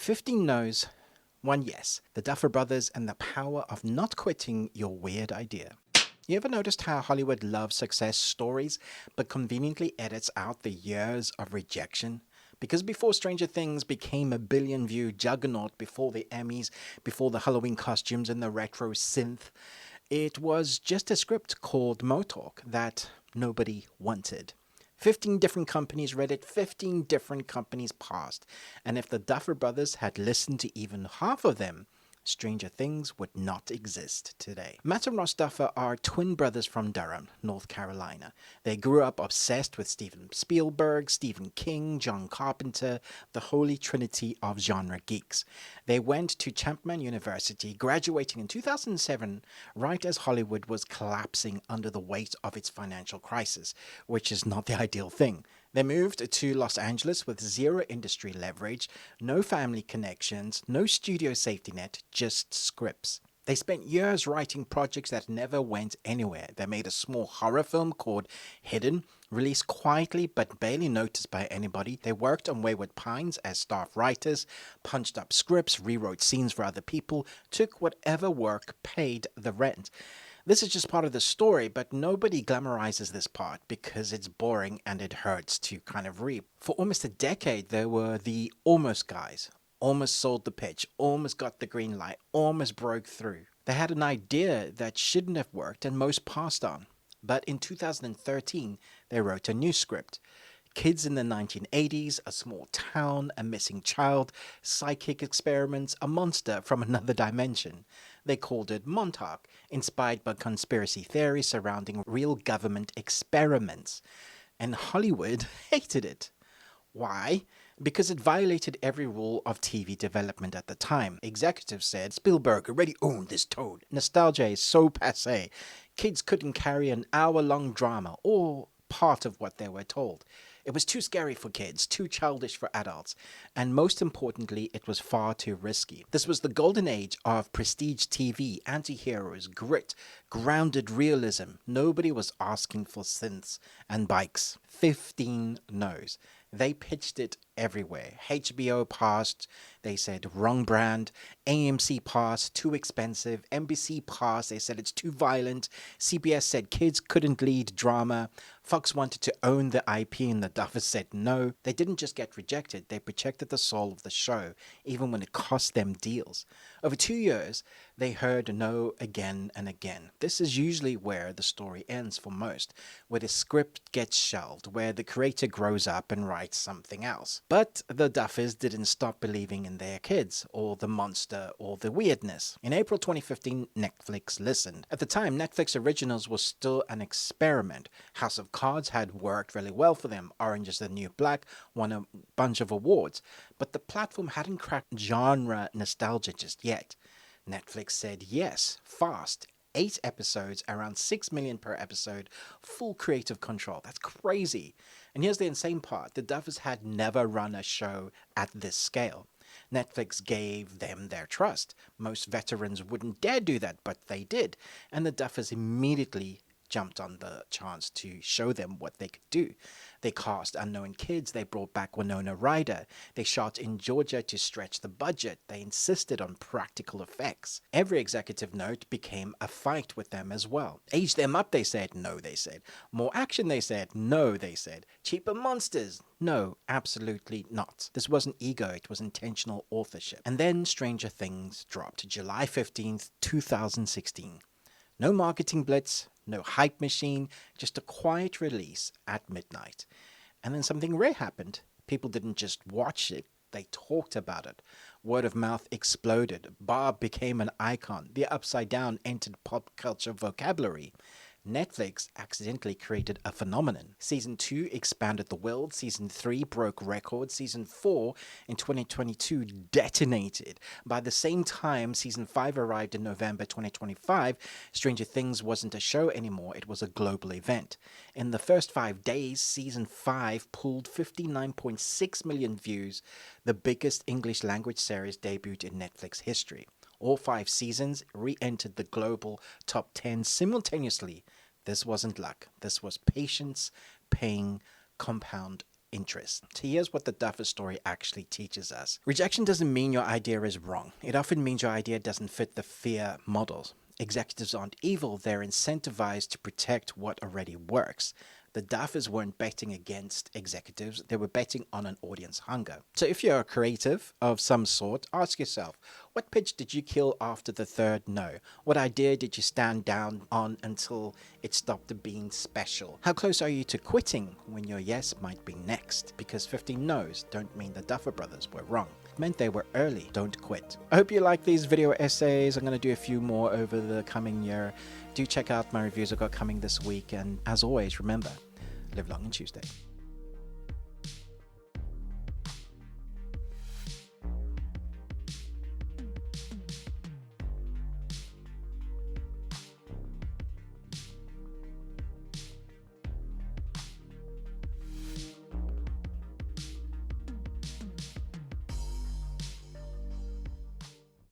15 no's, 1 yes. The Duffer Brothers and the power of not quitting your weird idea. You ever noticed how Hollywood loves success stories but conveniently edits out the years of rejection? Because before Stranger Things became a billion-view juggernaut, before the Emmys, before the Halloween costumes and the retro synth, it was just a script called Montauk that nobody wanted. 15 different companies read it, 15 different companies passed. And if the Duffer Brothers had listened to even half of them, Stranger Things would not exist today. Matt and Ross Duffer are twin brothers from Durham, North Carolina. They grew up obsessed with Steven Spielberg, Stephen King, John Carpenter, the holy trinity of genre geeks. They went to Chapman University, graduating in 2007, right as Hollywood was collapsing under the weight of its financial crisis, which is not the ideal thing. They moved to Los Angeles with zero industry leverage, no family connections, no studio safety net, just scripts. They spent years writing projects that never went anywhere. They made a small horror film called Hidden, released quietly but barely noticed by anybody. They worked on Wayward Pines as staff writers, punched up scripts, rewrote scenes for other people, took whatever work paid the rent. This is just part of the story, but nobody glamorizes this part because it's boring and it hurts to kind of read. For almost a decade, there were the almost guys. Almost sold the pitch, almost got the green light, almost broke through. They had an idea that shouldn't have worked and most passed on. But in 2013, they wrote a new script. Kids in the 1980s, a small town, a missing child, psychic experiments, a monster from another dimension. They called it Montauk, inspired by conspiracy theories surrounding real government experiments. And Hollywood hated it. Why? Because it violated every rule of TV development at the time. Executives said, Spielberg already owned this toad. Nostalgia is so passé. Kids couldn't carry an hour-long drama or part of what they were told. It was too scary for kids, too childish for adults, and most importantly, it was far too risky. This was the golden age of prestige TV, anti-heroes, grit, grounded realism. Nobody was asking for synths and bikes. 15 no's. They pitched it everywhere. HBO passed. They said wrong brand. AMC passed, too expensive. NBC passed. They said it's too violent. CBS said kids couldn't lead drama. Fox wanted to own the IP and the Duffers said no. They didn't just get rejected. They protected the soul of the show, even when it cost them deals. Over 2 years, they heard no again and again. This is usually where the story ends for most, where the script gets shelved, where the creator grows up and writes something else. But the Duffers didn't stop believing in their kids, or the monster, or the weirdness. In April 2015, Netflix listened. At the time, Netflix Originals was still an experiment. House of Cards had worked really well for them. Orange is the New Black won a bunch of awards. But the platform hadn't cracked genre nostalgia just yet. Netflix said yes, fast. 8 episodes, around 6 million per episode, full creative control. That's crazy. And here's the insane part. The Duffers had never run a show at this scale. Netflix gave them their trust. Most veterans wouldn't dare do that, but they did. And the Duffers immediately jumped on the chance to show them what they could do. They cast unknown kids. They brought back Winona Ryder. They shot in Georgia to stretch the budget. They insisted on practical effects. Every executive note became a fight with them as well. Age them up, they said. No, they said. More action, they said. No, they said. Cheaper monsters. No, absolutely not. This wasn't ego, it was intentional authorship. And then Stranger Things dropped July 15th, 2016. No marketing blitz, no hype machine, just a quiet release at midnight. And then something rare happened. People didn't just watch it, they talked about it. Word of mouth exploded. Barb became an icon. The Upside Down entered pop culture vocabulary. Netflix accidentally created a phenomenon. Season 2 expanded the world. Season 3 broke records. Season 4 in 2022 detonated. By the same time Season 5 arrived in November 2025, Stranger Things wasn't a show anymore. It was a global event. In the first 5 days, Season 5 pulled 59.6 million views, the biggest English language series debuted in Netflix history. All 5 seasons re-entered the global top 10 simultaneously. This wasn't luck. This was patience paying compound interest. So here's what the Duffer story actually teaches us. Rejection doesn't mean your idea is wrong. It often means your idea doesn't fit the fear models. Executives aren't evil, they're incentivized to protect what already works. The Duffers weren't betting against executives, they were betting on an audience hunger. So if you're a creative of some sort, ask yourself, what pitch did you kill after the third no? What idea did you stand down on until it stopped being special? How close are you to quitting when your yes might be next? Because 15 no's don't mean the Duffer Brothers were wrong. It meant they were early. Don't quit. I hope you like these video essays. I'm going to do a few more over the coming year. Do check out my reviews I've got coming this week. And as always, remember, live long and Tuesday.